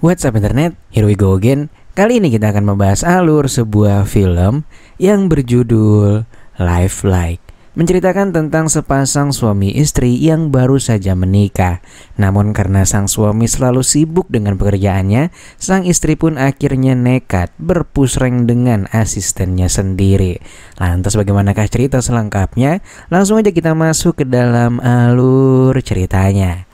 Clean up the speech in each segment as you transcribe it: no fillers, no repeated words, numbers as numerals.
What's up internet, here we go again. Kali ini kita akan membahas alur sebuah film yang berjudul Life Like. Menceritakan tentang sepasang suami istri yang baru saja menikah. Namun karena sang suami selalu sibuk dengan pekerjaannya, sang istri pun akhirnya nekat berpusreng dengan asistennya sendiri. Lantas bagaimanakah cerita selengkapnya? Langsung aja kita masuk ke dalam alur ceritanya.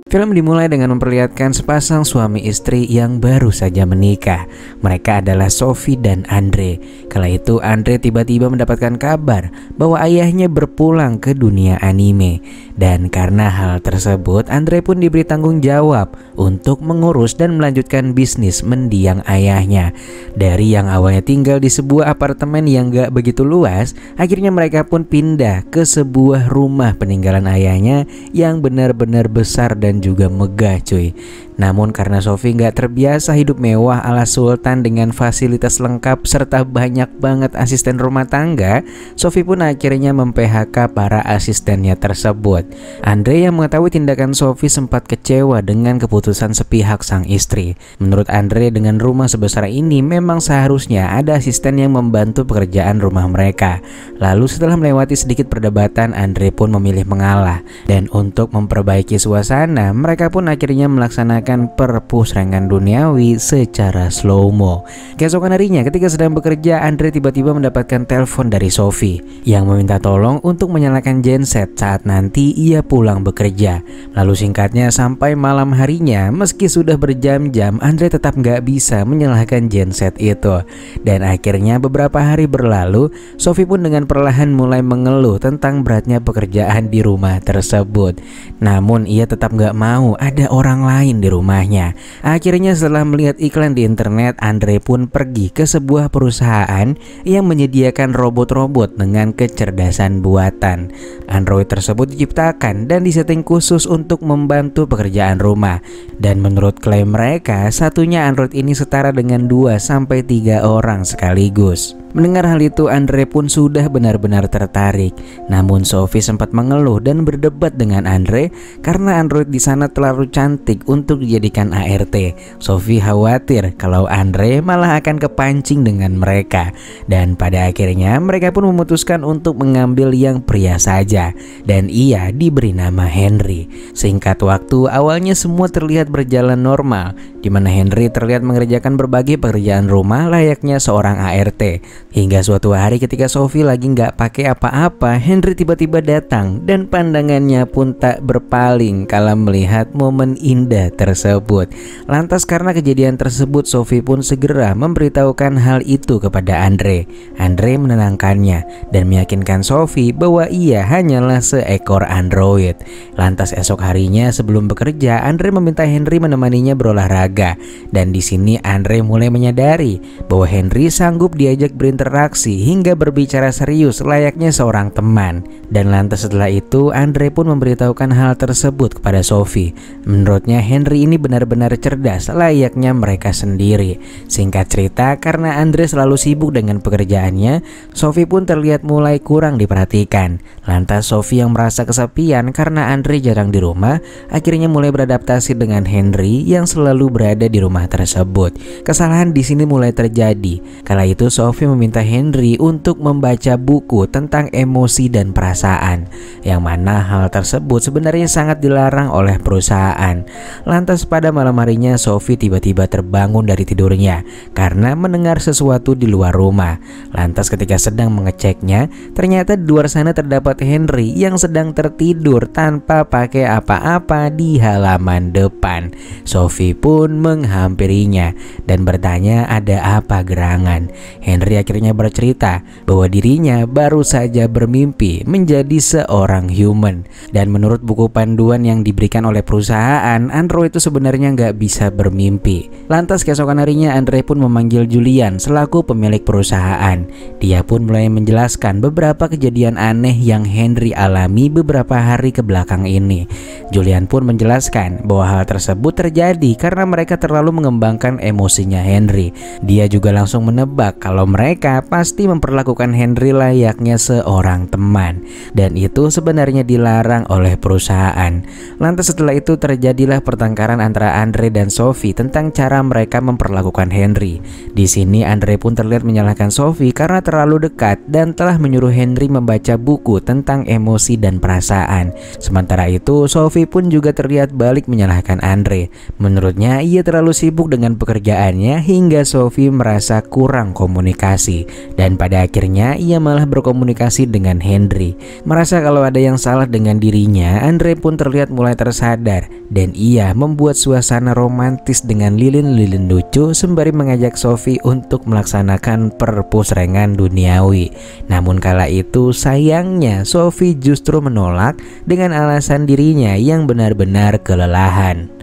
Film dimulai dengan memperlihatkan sepasang suami istri yang baru saja menikah. Mereka adalah Sophie dan Andre. Kala itu Andre tiba-tiba mendapatkan kabar bahwa ayahnya berpulang ke dunia anime. Dan karena hal tersebut, Andre pun diberi tanggung jawab untuk mengurus dan melanjutkan bisnis mendiang ayahnya. Dari yang awalnya tinggal di sebuah apartemen yang gak begitu luas, akhirnya mereka pun pindah ke sebuah rumah peninggalan ayahnya yang benar-benar besar dan juga megah cuy. Namun karena Sophie gak terbiasa hidup mewah ala sultan dengan fasilitas lengkap serta banyak banget asisten rumah tangga, Sophie pun akhirnya mem-PHK para asistennya tersebut. Andre yang mengetahui tindakan Sophie sempat kecewa dengan keputusan sepihak sang istri. Menurut Andre, dengan rumah sebesar ini memang seharusnya ada asisten yang membantu pekerjaan rumah mereka. Lalu setelah melewati sedikit perdebatan, Andre pun memilih mengalah. Dan untuk memperbaiki suasana, mereka pun akhirnya melaksanakan perpusrengan duniawi secara slow-mo. Keesokan harinya ketika sedang bekerja, Andre tiba-tiba mendapatkan telepon dari Sophie yang meminta tolong untuk menyalakan genset saat nanti ia pulang bekerja. Lalu singkatnya sampai malam harinya, meski sudah berjam-jam, Andre tetap gak bisa menyalakan genset itu. Dan akhirnya beberapa hari berlalu, Sophie pun dengan perlahan mulai mengeluh tentang beratnya pekerjaan di rumah tersebut. Namun ia tetap gak mau ada orang lain di rumahnya. Akhirnya setelah melihat iklan di internet, Andre pun pergi ke sebuah perusahaan yang menyediakan robot-robot dengan kecerdasan buatan. Android tersebut diciptakan dan disetting khusus untuk membantu pekerjaan rumah. Dan menurut klaim mereka, satunya Android ini setara dengan 2-3 orang sekaligus. Mendengar hal itu, Andre pun sudah benar-benar tertarik. Namun Sophie sempat mengeluh dan berdebat dengan Andre karena Android di sana terlalu cantik untuk dijadikan ART. Sophie khawatir kalau Andre malah akan kepancing dengan mereka. Dan pada akhirnya mereka pun memutuskan untuk mengambil yang pria saja. Dan ia diberi nama Henry. Singkat waktu, awalnya semua terlihat berjalan normal, di mana Henry terlihat mengerjakan berbagai pekerjaan rumah layaknya seorang ART. Hingga suatu hari ketika Sophie lagi nggak pakai apa-apa, Henry tiba-tiba datang dan pandangannya pun tak berpaling kala melihat momen indah tersebut. Lantas karena kejadian tersebut, Sophie pun segera memberitahukan hal itu kepada Andre. Andre menenangkannya dan meyakinkan Sophie bahwa ia hanyalah seekor android. Lantas esok harinya sebelum bekerja, Andre meminta Henry menemaninya berolahraga. Dan di sini Andre mulai menyadari bahwa Henry sanggup diajak berinteraksi hingga berbicara serius layaknya seorang teman. Dan lantas setelah itu Andre pun memberitahukan hal tersebut kepada Sophie. Menurutnya Henry ini benar-benar cerdas layaknya mereka sendiri. Singkat cerita, karena Andre selalu sibuk dengan pekerjaannya, Sophie pun terlihat mulai kurang diperhatikan. Lantas Sophie yang merasa kesepian karena Andre jarang di rumah, akhirnya mulai beradaptasi dengan Henry yang selalu berada di rumah tersebut. Kesalahan di sini mulai terjadi. Kala itu Sophie meminta Henry untuk membaca buku tentang emosi dan perasaan, yang mana hal tersebut sebenarnya sangat dilarang oleh perusahaan. Lantas pada malam harinya Sophie tiba-tiba terbangun dari tidurnya karena mendengar sesuatu di luar rumah. Lantas ketika sedang mengeceknya, ternyata di luar sana terdapat Henry yang sedang tertidur tanpa pakai apa-apa di halaman depan. Sophie pun menghampirinya dan bertanya ada apa gerangan. Henry akhirnya akhirnya bercerita bahwa dirinya baru saja bermimpi menjadi seorang human. Dan menurut buku panduan yang diberikan oleh perusahaan, android itu sebenarnya nggak bisa bermimpi. Lantas keesokan harinya Andre pun memanggil Julian selaku pemilik perusahaan. Dia pun mulai menjelaskan beberapa kejadian aneh yang Henry alami beberapa hari ke belakang ini. Julian pun menjelaskan bahwa hal tersebut terjadi karena mereka terlalu mengembangkan emosinya Henry. Dia juga langsung menebak kalau mereka pasti memperlakukan Henry layaknya seorang teman, dan itu sebenarnya dilarang oleh perusahaan. Lantas setelah itu terjadilah pertengkaran antara Andre dan Sophie tentang cara mereka memperlakukan Henry. Di sini Andre pun terlihat menyalahkan Sophie karena terlalu dekat dan telah menyuruh Henry membaca buku tentang emosi dan perasaan. Sementara itu Sophie pun juga terlihat balik menyalahkan Andre. Menurutnya ia terlalu sibuk dengan pekerjaannya hingga Sophie merasa kurang komunikasi, dan pada akhirnya ia malah berkomunikasi dengan Henry. Merasa kalau ada yang salah dengan dirinya, Andre pun terlihat mulai tersadar dan ia membuat suasana romantis dengan lilin-lilin lucu sembari mengajak Sophie untuk melaksanakan perpusrengan duniawi. Namun kala itu sayangnya Sophie justru menolak dengan alasan dirinya yang benar-benar kelelahan.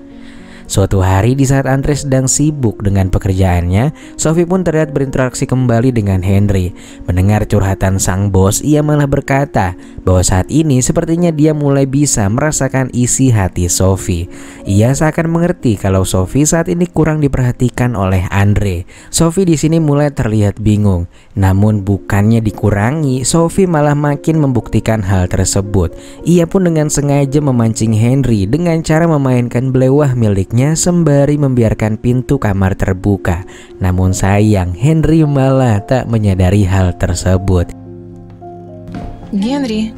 Suatu hari di saat Andre sedang sibuk dengan pekerjaannya, Sophie pun terlihat berinteraksi kembali dengan Henry. Mendengar curhatan sang bos, ia malah berkata bahwa saat ini sepertinya dia mulai bisa merasakan isi hati Sophie. Ia seakan mengerti kalau Sophie saat ini kurang diperhatikan oleh Andre. Sophie di sini mulai terlihat bingung. Namun bukannya dikurangi, Sophie malah makin membuktikan hal tersebut. Ia pun dengan sengaja memancing Henry dengan cara memainkan belewah miliknya sembari membiarkan pintu kamar terbuka. Namun sayang, Henry malah tak menyadari hal tersebut. Henry.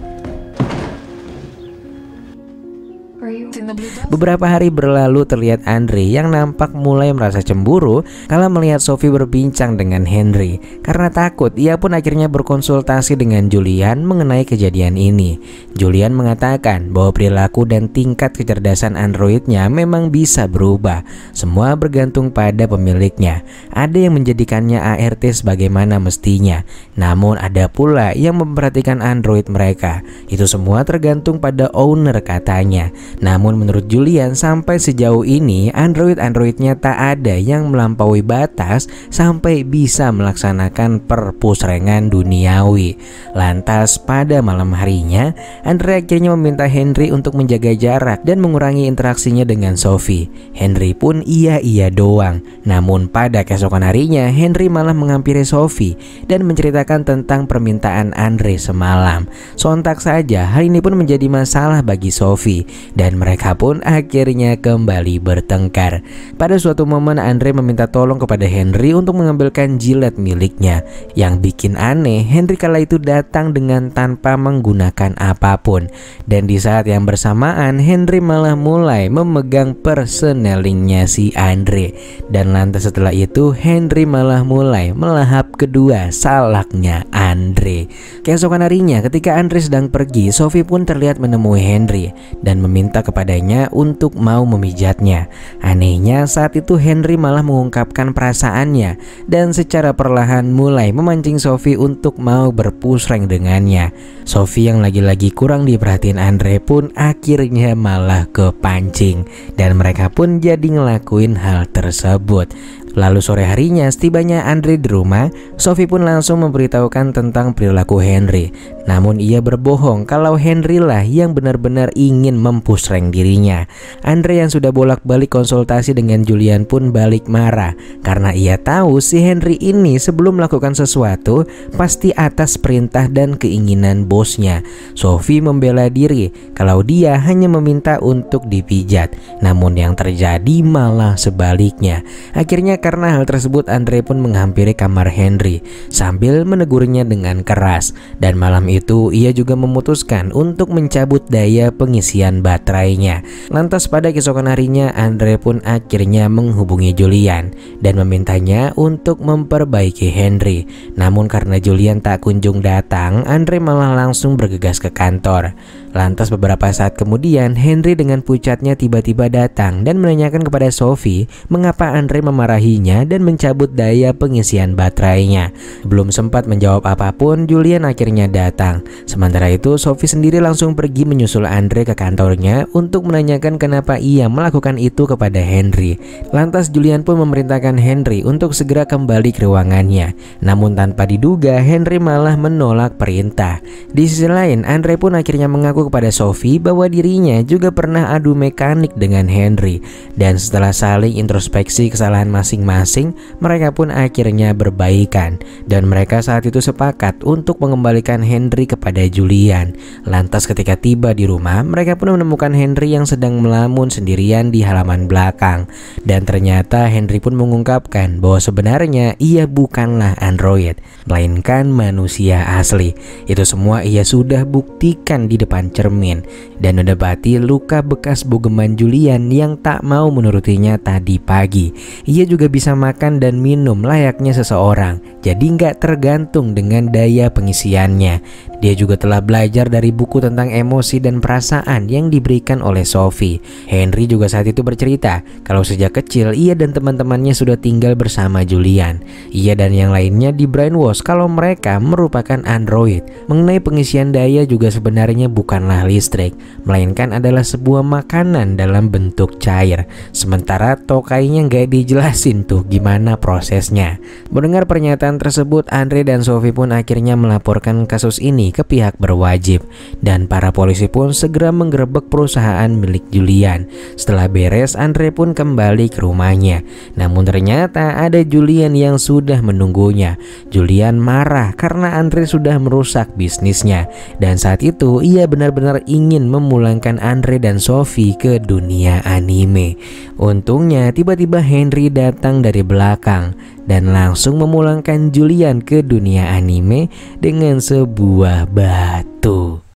Beberapa hari berlalu terlihat Andre yang nampak mulai merasa cemburu kala melihat Sophie berbincang dengan Henry. Karena takut, ia pun akhirnya berkonsultasi dengan Julian mengenai kejadian ini. Julian mengatakan bahwa perilaku dan tingkat kecerdasan androidnya memang bisa berubah. Semua bergantung pada pemiliknya. Ada yang menjadikannya ART sebagaimana mestinya, namun ada pula yang memperhatikan android mereka. Itu semua tergantung pada owner katanya. Namun menurut Julian, sampai sejauh ini android-androidnya tak ada yang melampaui batas sampai bisa melaksanakan perpusrengan duniawi. Lantas pada malam harinya, Andre akhirnya meminta Henry untuk menjaga jarak dan mengurangi interaksinya dengan Sophie. Henry pun iya-iya doang. Namun pada keesokan harinya, Henry malah menghampiri Sophie dan menceritakan tentang permintaan Andre semalam. Sontak saja hal ini pun menjadi masalah bagi Sophie, dan mereka pun akhirnya kembali bertengkar. Pada suatu momen Andre meminta tolong kepada Henry untuk mengambilkan jilet miliknya. Yang bikin aneh, Henry kala itu datang dengan tanpa menggunakan apapun. Dan di saat yang bersamaan Henry malah mulai memegang persenelingnya si Andre. Dan lantas setelah itu Henry malah mulai melahap kedua salaknya Andre. Keesokan harinya ketika Andre sedang pergi, Sophie pun terlihat menemui Henry dan meminta kepadanya untuk mau memijatnya. Anehnya saat itu Henry malah mengungkapkan perasaannya dan secara perlahan mulai memancing Sophie untuk mau berpusreng dengannya. Sophie yang lagi-lagi kurang diperhatiin Andre pun akhirnya malah kepancing, dan mereka pun jadi ngelakuin hal tersebut. Lalu sore harinya setibanya Andre di rumah, Sophie pun langsung memberitahukan tentang perilaku Henry. Namun ia berbohong kalau Henry lah yang benar-benar ingin mempusreng dirinya. Andre yang sudah bolak-balik konsultasi dengan Julian pun balik marah karena ia tahu si Henry ini sebelum melakukan sesuatu pasti atas perintah dan keinginan bosnya. Sophie membela diri kalau dia hanya meminta untuk dipijat, namun yang terjadi malah sebaliknya. Akhirnya karena hal tersebut Andre pun menghampiri kamar Henry sambil menegurnya dengan keras, dan malam itu ia juga memutuskan untuk mencabut daya pengisian baterainya. Lantas pada keesokan harinya Andre pun akhirnya menghubungi Julian dan memintanya untuk memperbaiki Henry. Namun karena Julian tak kunjung datang, Andre malah langsung bergegas ke kantor. Lantas beberapa saat kemudian Henry dengan pucatnya tiba-tiba datang dan menanyakan kepada Sophie mengapa Andre memarahinya dan mencabut daya pengisian baterainya. Belum sempat menjawab apapun, Julian akhirnya datang. Sementara itu Sophie sendiri langsung pergi menyusul Andre ke kantornya untuk menanyakan kenapa ia melakukan itu kepada Henry. Lantas Julian pun memerintahkan Henry untuk segera kembali ke ruangannya. Namun tanpa diduga Henry malah menolak perintah. Di sisi lain Andre pun akhirnya mengaku kepada Sophie bahwa dirinya juga pernah adu mekanik dengan Henry. Dan setelah saling introspeksi kesalahan masing-masing, mereka pun akhirnya berbaikan. Dan mereka saat itu sepakat untuk mengembalikan Henry kepada Julian. Lantas ketika tiba di rumah, mereka pun menemukan Henry yang sedang melamun sendirian di halaman belakang. Dan ternyata Henry pun mengungkapkan bahwa sebenarnya ia bukanlah android, melainkan manusia asli. Itu semua ia sudah buktikan di depan cermin dan mendapati luka bekas bogeman Julian yang tak mau menurutinya tadi pagi. Ia juga bisa makan dan minum layaknya seseorang, jadi nggak tergantung dengan daya pengisiannya. Dia juga telah belajar dari buku tentang emosi dan perasaan yang diberikan oleh Sophie. Henry juga saat itu bercerita kalau sejak kecil ia dan teman-temannya sudah tinggal bersama Julian. Ia dan yang lainnya di brainwash kalau mereka merupakan android. Mengenai pengisian daya juga sebenarnya bukanlah listrik, melainkan adalah sebuah makanan dalam bentuk cair. Sementara tokainya nggak dijelasin tuh gimana prosesnya. Mendengar pernyataan tersebut, Andre dan Sophie pun akhirnya melaporkan kasus ini ke pihak berwajib. Dan para polisi pun segera menggerebek perusahaan milik Julian. Setelah beres, Andre pun kembali ke rumahnya. Namun ternyata ada Julian yang sudah menunggunya. Julian marah karena Andre sudah merusak bisnisnya. Dan saat itu ia benar-benar ingin memulangkan Andre dan Sophie ke dunia anime. Untungnya tiba-tiba Henry datang dari belakang dan langsung memulangkan Julian ke dunia anime dengan sebuah batu.